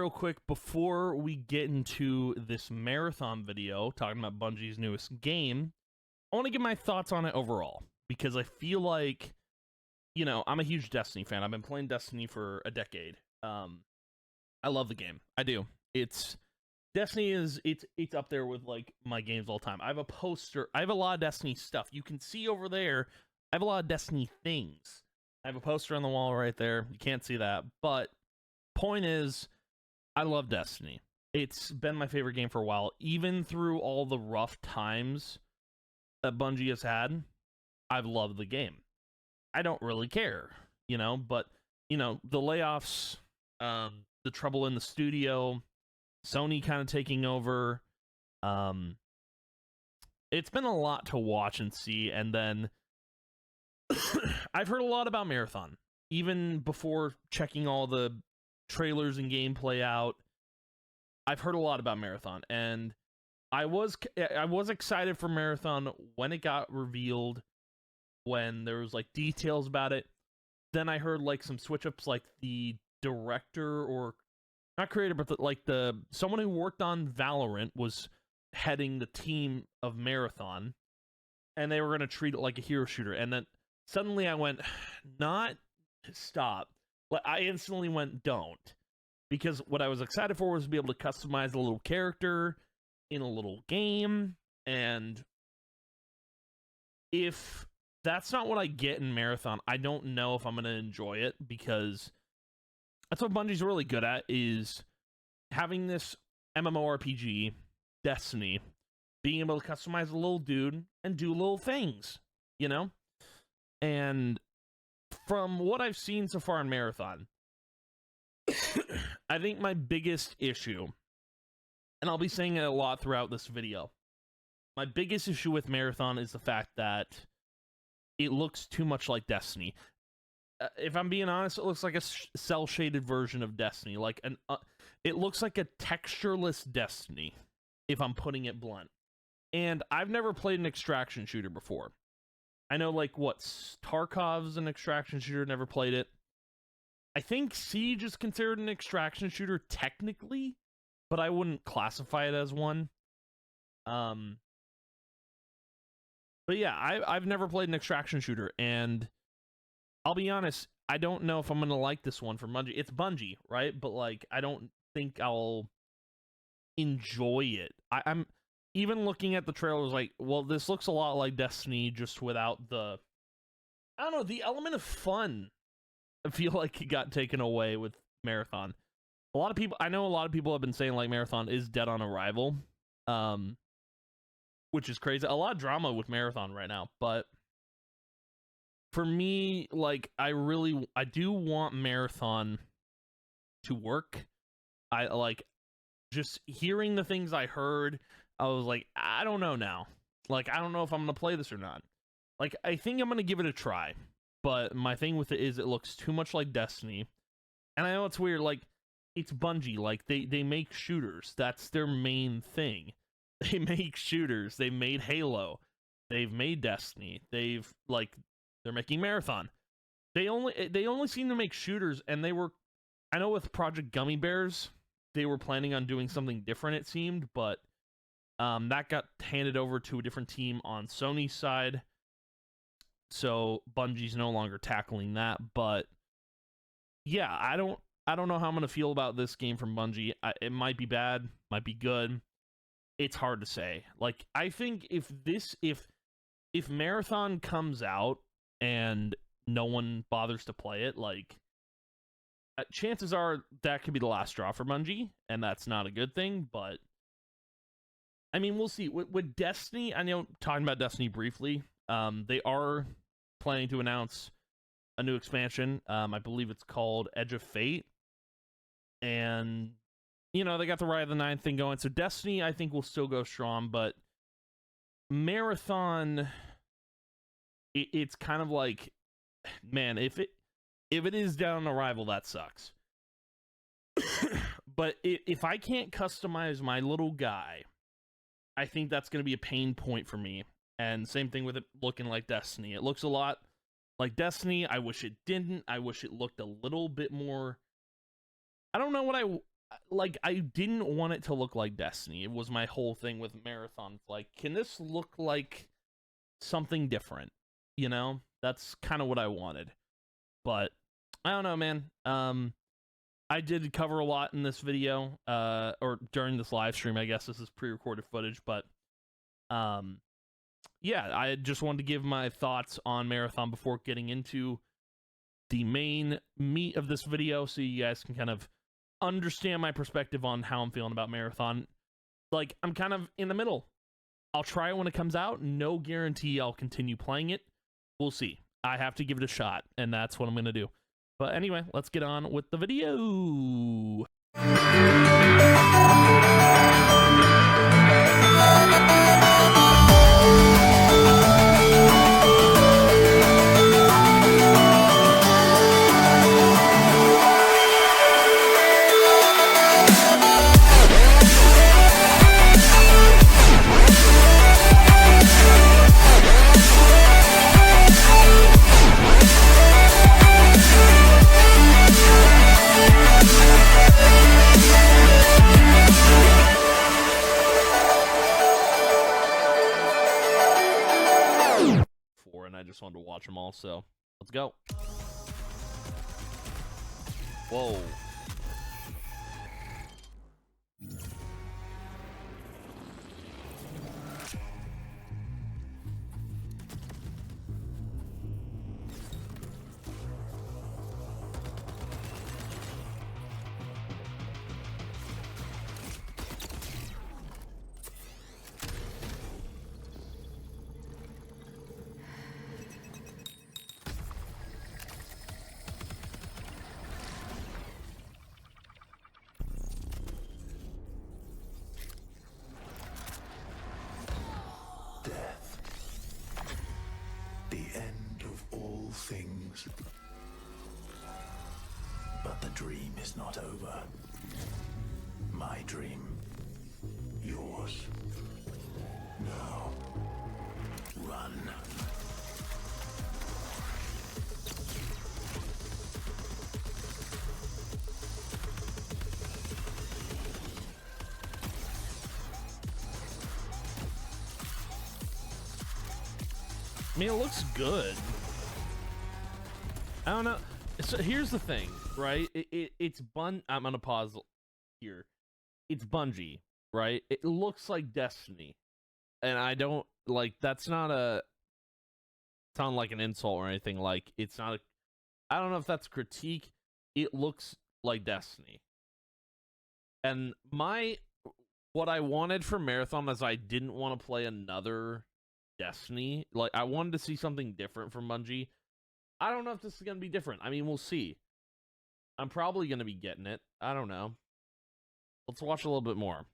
real quick before we get into this marathon video talking about Bungie's newest game. I want to give my thoughts on it overall because I feel like, I'm a huge Destiny fan. I've been playing Destiny for a decade. I love the game. I do. Destiny is it's up there with like my games all time. I have a poster. I have a lot of Destiny stuff. You can see over there. I have a lot of Destiny things. I have a poster on the wall right there. You can't see that, but point is, I love Destiny. It's been my favorite game for a while. Even through all the rough times that Bungie has had, I've loved the game. I don't really care, but, the layoffs, the trouble in the studio, Sony kind of taking over, it's been a lot to watch and see, and then I've heard a lot about Marathon, even before checking all the trailers and gameplay out. I've heard a lot about Marathon, and I was excited for Marathon when it got revealed, when there was like details about it. Then I heard like some switch ups, like the director, or not creator, but someone who worked on Valorant was heading the team of Marathon, and they were going to treat it like a hero shooter. And then suddenly I went, not stop. I instantly went, don't. Because what I was excited for was to be able to customize a little character in a little game. And if that's not what I get in Marathon, I don't know if I'm going to enjoy it, because that's what Bungie's really good at, is having this MMORPG, Destiny, being able to customize a little dude and do little things, And from what I've seen so far in Marathon, I think my biggest issue, and I'll be saying it a lot throughout this video, my biggest issue with Marathon is the fact that it looks too much like Destiny. If I'm being honest, it looks like a cel-shaded version of Destiny. It looks like a textureless Destiny, if I'm putting it blunt. And I've never played an extraction shooter before. I know, Tarkov's an extraction shooter, never played it. I think Siege is considered an extraction shooter technically, but I wouldn't classify it as one. But yeah, I've never played an extraction shooter, and I'll be honest, I don't know if I'm going to like this one from Bungie. It's Bungie, right? But, I don't think I'll enjoy it. I'm even looking at the trailers this looks a lot like Destiny, just without the element of fun. I feel like it got taken away with Marathon. I know a lot of people have been saying, Marathon is dead on arrival. Which is crazy. A lot of drama with Marathon right now, but for me, I do want Marathon to work. Just hearing the things I heard, I was like, I don't know now. I don't know if I'm going to play this or not. I think I'm going to give it a try, but my thing with it is it looks too much like Destiny. And I know it's weird, it's Bungie, they make shooters. That's their main thing. They make shooters. They made Halo. They've made Destiny. They're making Marathon. They only seem to make shooters, and I know with Project Gummy Bears, they were planning on doing something different, it seemed, but that got handed over to a different team on Sony's side. So Bungie's no longer tackling that, but yeah, I don't know how I'm going to feel about this game from Bungie. It might be bad, might be good. It's hard to say. I think if Marathon comes out and no one bothers to play it, chances are that could be the last straw for Bungie, and that's not a good thing, but I mean, we'll see. With Destiny, I know, talking about Destiny briefly, they are planning to announce a new expansion. I believe it's called Edge of Fate, and they got the Ride of the Nine thing going. So Destiny, I think, will still go strong, but Marathon, it's kind of like, man, if it is down on arrival, that sucks. But if I can't customize my little guy, I think that's going to be a pain point for me. And same thing with it looking like Destiny. It looks a lot like Destiny. I wish it didn't. I wish it looked a little bit more. I don't know what like, I didn't want it to look like Destiny. It was my whole thing with Marathon. Like, can this look like something different? You know, that's kind of what I wanted. But I don't know, man. I did cover a lot in this video, or during this live stream. I guess this is pre-recorded footage, but yeah, I just wanted to give my thoughts on Marathon before getting into the main meat of this video, so you guys can kind of understand my perspective on how I'm feeling about Marathon. Like, I'm kind of in the middle. I'll try it when it comes out. No guarantee I'll continue playing it. We'll see. I have to give it a shot, and that's what I'm going to do. But anyway, let's get on with the video. And I just wanted to watch them all, so let's go. Whoa. Things. But the dream is not over. My dream. Yours. Now. Run. I mean, it looks good. I don't know. So here's the thing, right? It's I'm gonna pause here. It's Bungie, right? It looks like Destiny, and I don't like. That's not a sound like an insult or anything. Like, it's not a. I don't know if that's a critique. It looks like Destiny, and what I wanted for Marathon is I didn't want to play another Destiny. Like, I wanted to see something different from Bungie. I don't know if this is going to be different. I mean, we'll see. I'm probably going to be getting it. I don't know. Let's watch a little bit more.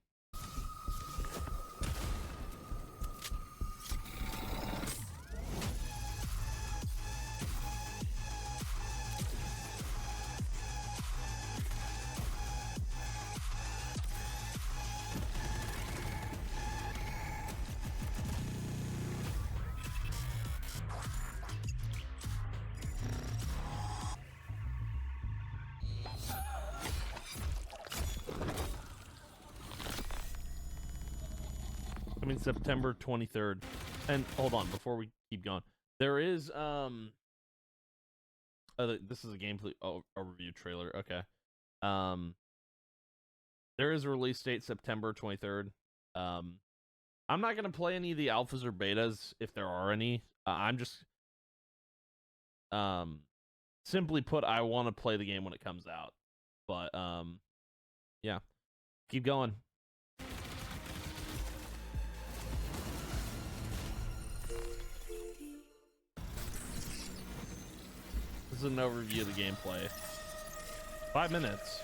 I mean, September 23rd. And hold on, before we keep going. There is, this is a gameplay overview trailer. Okay. There is a release date, September 23rd. I'm not going to play any of the alphas or betas, if there are any. I'm just, simply put, I want to play the game when it comes out. But, yeah. Keep going. This is an overview of the gameplay. 5 minutes.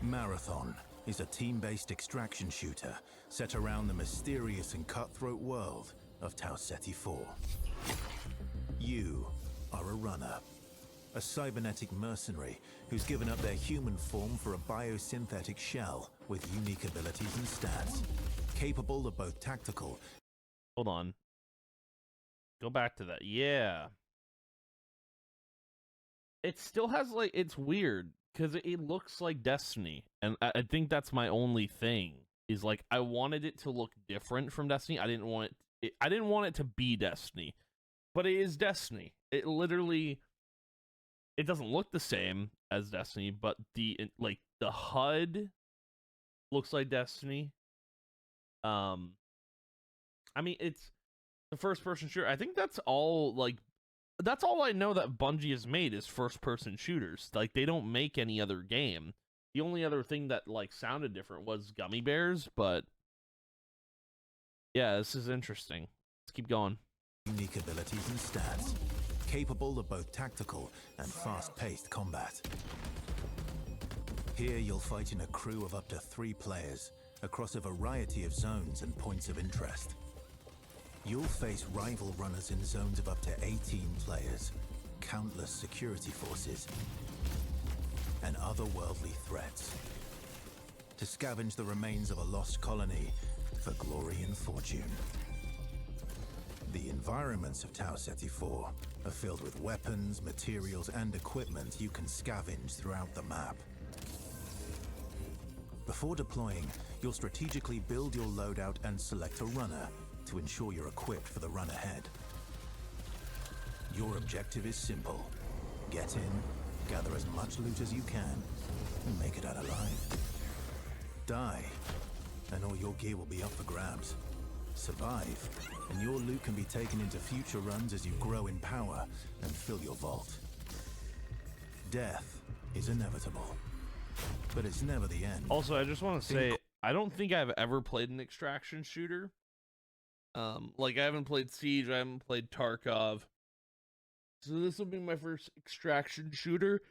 Marathon, is a team-based extraction shooter set around the mysterious and cutthroat world of Tau Ceti 4. You are a runner, a cybernetic mercenary who's given up their human form for a biosynthetic shell with unique abilities and stats, capable of both tactical... Hold on. Go back to that. Yeah. It still has, like, it's weird, because it looks like Destiny, and I think that's my only thing, is, like, I wanted it to look different from Destiny. I didn't want I didn't want it to be Destiny, but it is Destiny. It literally... It doesn't look the same as Destiny, but the HUD looks like Destiny. I mean, it's the first-person shooter. I think that's all, like, that's all I know that Bungie has made is first-person shooters. Like, they don't make any other game. The only other thing that, like, sounded different was Gummy Bears, but yeah, this is interesting. Let's keep going. Unique abilities and stats, capable of both tactical and fast-paced combat. Here you'll fight in a crew of up to 3 players across a variety of zones and points of interest. You'll face rival runners in zones of up to 18 players, countless security forces, and otherworldly threats. To scavenge the remains of a lost colony for glory and fortune. The environments of Tau Ceti 4 are filled with weapons, materials, and equipment you can scavenge throughout the map. Before deploying, you'll strategically build your loadout and select a runner to ensure you're equipped for the run ahead. Your objective is simple. Get in, gather as much loot as you can, and make it out alive. Die, and all your gear will be up for grabs. Survive, and your loot can be taken into future runs as you grow in power and fill your vault. Death is inevitable, but it's never the end. Also, I just want to say, I don't think I've ever played an extraction shooter. Like, I haven't played Siege, I haven't played Tarkov. So this will be my first extraction shooter.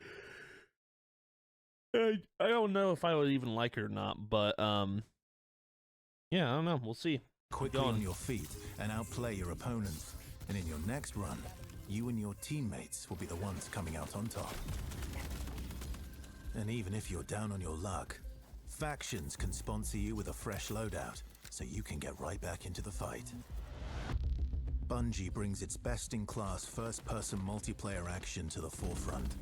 I don't know if I would even like it or not, but, yeah, I don't know. We'll see. Quickly on your feet and outplay your opponents. And in your next run, you and your teammates will be the ones coming out on top. And even if you're down on your luck, factions can sponsor you with a fresh loadout, so you can get right back into the fight. Bungie brings its best-in-class first-person multiplayer action to the forefront.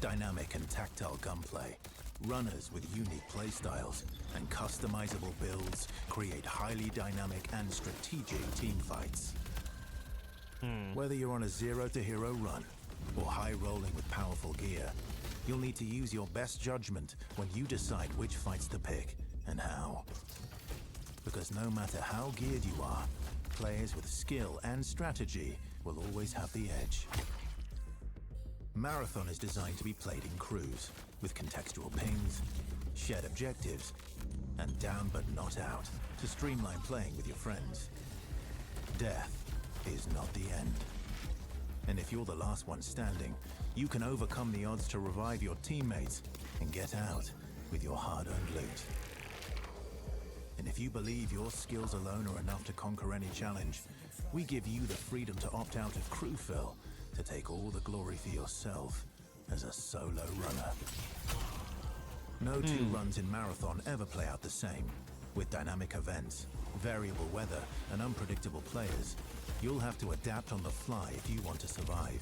Dynamic and tactile gunplay, runners with unique playstyles, and customizable builds create highly dynamic and strategic team fights. Whether you're on a zero-to-hero run or high-rolling with powerful gear, you'll need to use your best judgment when you decide which fights to pick and how. Because no matter how geared you are, players with skill and strategy will always have the edge. Marathon is designed to be played in crews, with contextual pings, shared objectives, and down but not out, to streamline playing with your friends. Death is not the end. And if you're the last one standing, you can overcome the odds to revive your teammates and get out with your hard-earned loot. And if you believe your skills alone are enough to conquer any challenge, we give you the freedom to opt out of crew fill to take all the glory for yourself as a solo runner. No two runs in Marathon ever play out the same. With dynamic events, variable weather, and unpredictable players, you'll have to adapt on the fly if you want to survive.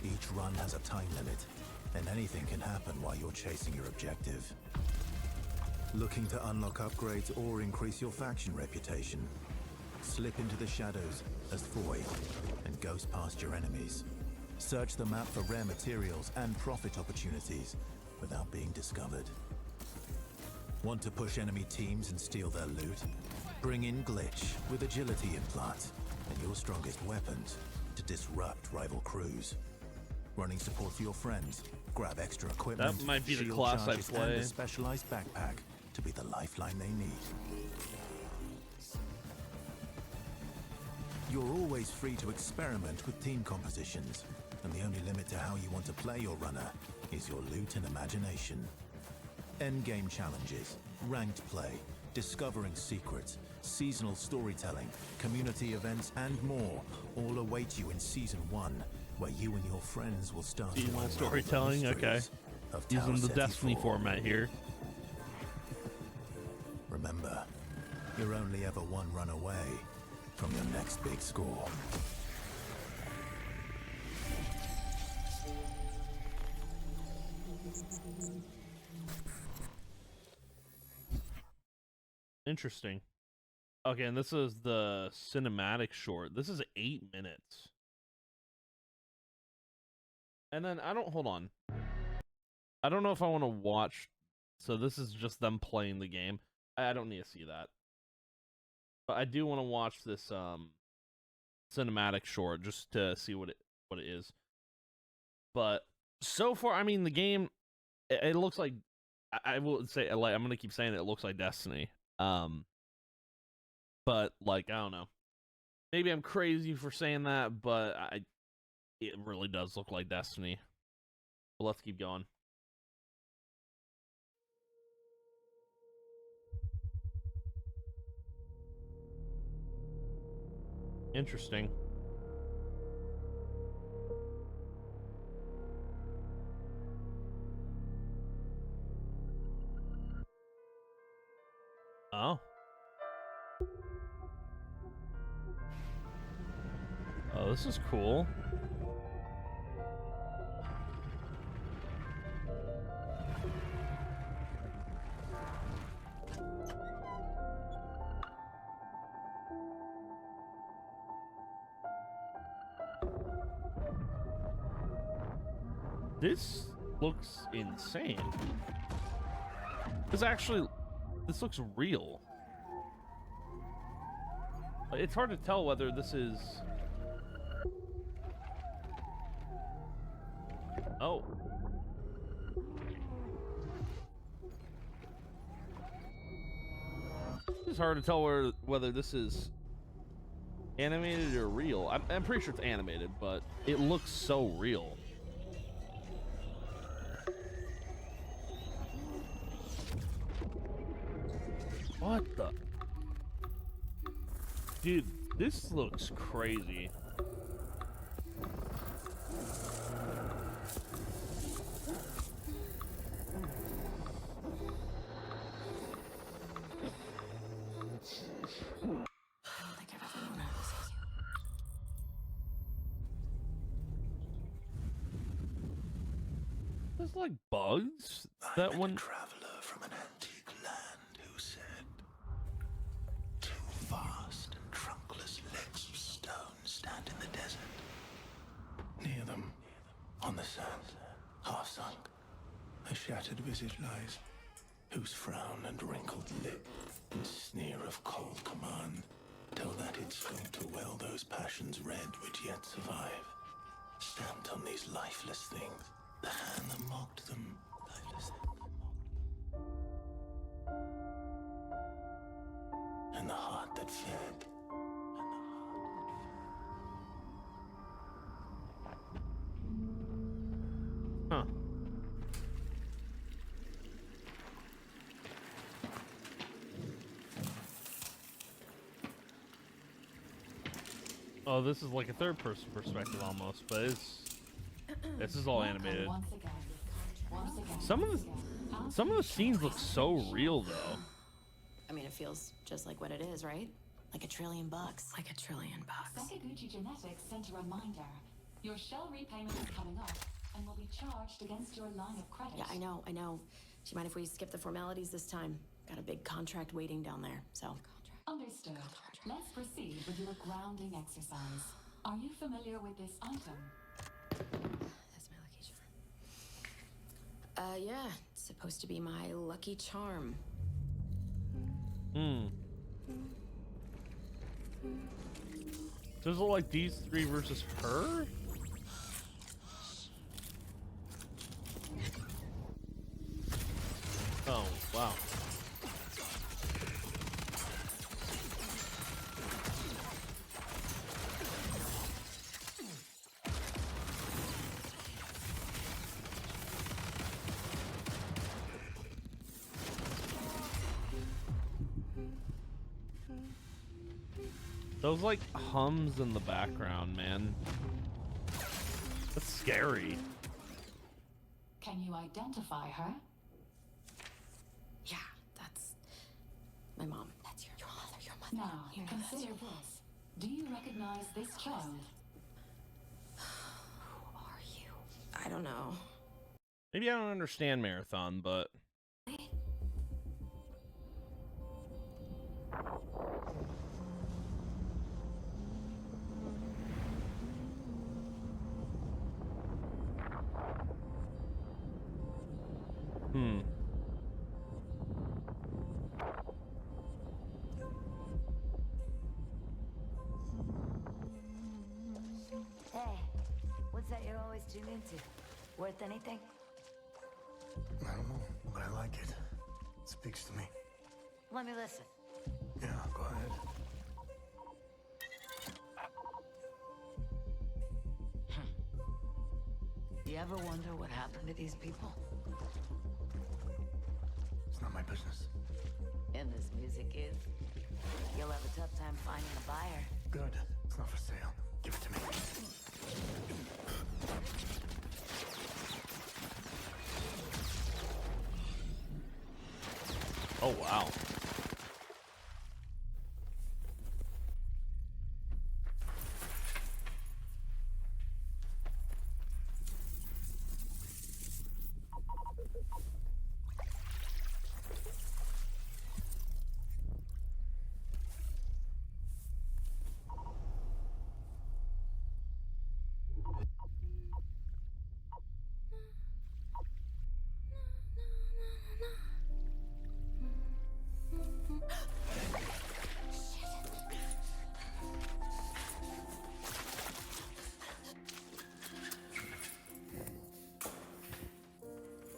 Each run has a time limit, and anything can happen while you're chasing your objective. Looking to unlock upgrades or increase your faction reputation? Slip into the shadows as Void and ghost past your enemies. Search the map for rare materials and profit opportunities without being discovered. Want to push enemy teams and steal their loot? Bring in Glitch with agility implants and your strongest weapons to disrupt rival crews. Running support for your friends, grab extra equipment, That might be the shield class I charges, and play. a specialized backpack to be the lifeline they need. You're always free to experiment with team compositions, and the only limit to how you want to play your runner is your loot and imagination. Endgame challenges, ranked play, discovering secrets, seasonal storytelling, community events, and more all await you in Season 1, where you and your friends will start to Seasonal unravel the storytelling, okay. mysteries of Using the Tau Destiny 74. format here. Remember, you're only ever one run away from your next big score. Interesting. Okay, and this is the cinematic short. This is 8 minutes. And then hold on. I don't know if I want to watch. So this is just them playing the game. I don't need to see that. But I do want to watch this cinematic short just to see what it is. But so far, I mean, the game, it looks like, I will say, I'm gonna keep saying it looks like Destiny. But like, I don't know. Maybe I'm crazy for saying that, but it really does look like Destiny. But let's keep going. Interesting. Oh. Oh, this is cool. This looks insane. This looks real. It's hard to tell whether this is... Oh. It's hard to tell whether this is animated or real. I'm pretty sure it's animated, but it looks so real. What the? Dude, this looks crazy. There's like bugs that I'm one. a traveler from an antique land who said, two vast and trunkless legs of stone stand in the desert. Near them, on the sand, half sunk, a shattered visage lies, whose frown and wrinkled lip and sneer of cold command tell that it swinked to well those passions red which yet survive. Stamped on these lifeless things, the hand that mocked them, lifeless and the heart that fed. Huh. Oh, this is like a third-person perspective almost, but this is all animated. Some of the scenes look so real, though. I mean, it feels just like what it is, right? Like $1 trillion. Like $1 trillion. Sakaguchi Genetics sent a reminder. Your shell repayment is coming up and will be charged against your line of credit. Yeah, I know. Do you mind if we skip the formalities this time? Got a big contract waiting down there, so. Understood. Let's proceed with your grounding exercise. Are you familiar with this item? That's my lucky charm. Yeah. It's supposed to be my lucky charm. Does it look like these three versus her? Oh, wow. Those like hums in the background, man. That's scary. Can you identify her? Yeah, that's my mom. That's your mother. Your mother. Now, Here, consider this. Do you recognize this child? who are you? I don't know. Maybe I don't understand Marathon, but Hey, what's that you're always tuned into? Worth anything? I don't know, but I like it. It speaks to me. Let me listen. Yeah, go ahead. You ever wonder what happened to these people? It's not my business. And this music is? You'll have a tough time finding a buyer. Good. It's not for sale. Give it to me. oh wow.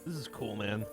This is cool, man.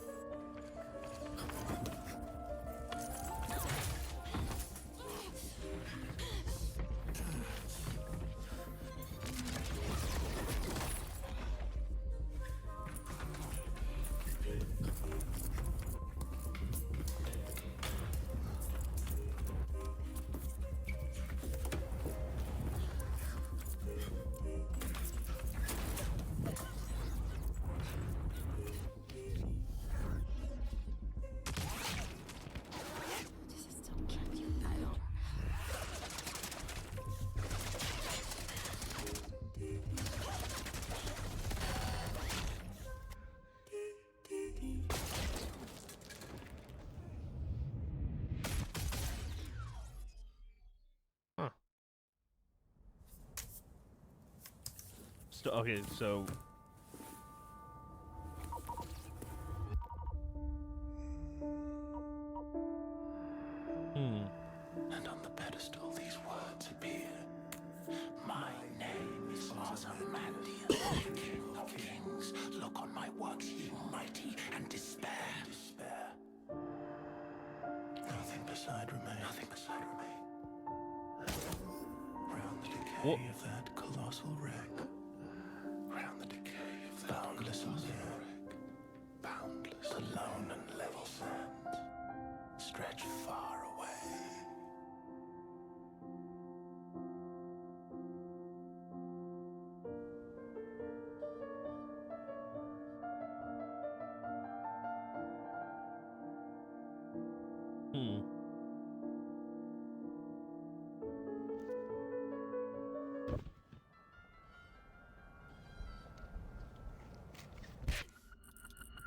Okay, so And on the pedestal these words appear. My name is Ozymandias, King of Kings. Look on my works, ye mighty, and despair. Nothing beside remain. Nothing beside remain. Round the decay What? of that colossal wreck. Round the decay of that boundless wreck. Boundless, alone and level sands stretch far away.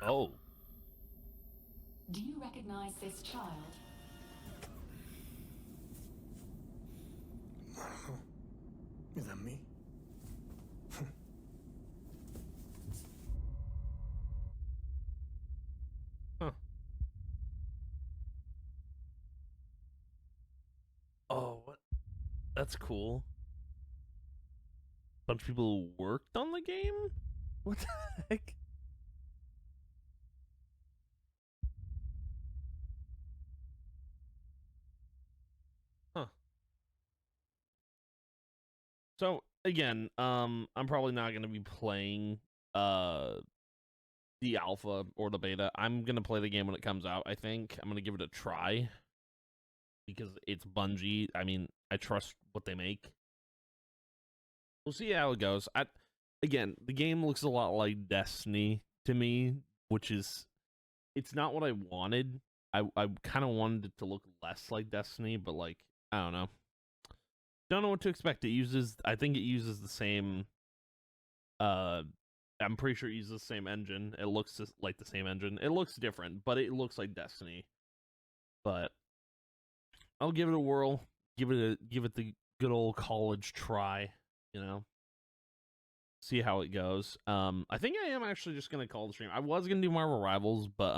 Oh. Do you recognize this child? I don't know. Is that me? Huh. Oh, what? That's cool. Bunch of people who worked on the game? What the heck? Huh. So again, I'm probably not gonna be playing the alpha or the beta. I'm gonna play the game when it comes out. I think I'm gonna give it a try. because it's Bungie. I mean, I trust what they make. We'll see how it goes. Again, the game looks a lot like Destiny to me, which is, it's not what I wanted. I kind of wanted it to look less like Destiny, but like, I don't know. Don't know what to expect. I think it uses the same, I'm pretty sure it uses the same engine. It looks just like the same engine. It looks different, but it looks like Destiny. But I'll give it a whirl. Give it the good old college try, you know. See how it goes. I think I am actually just gonna call the stream. I was gonna do Marvel Rivals, but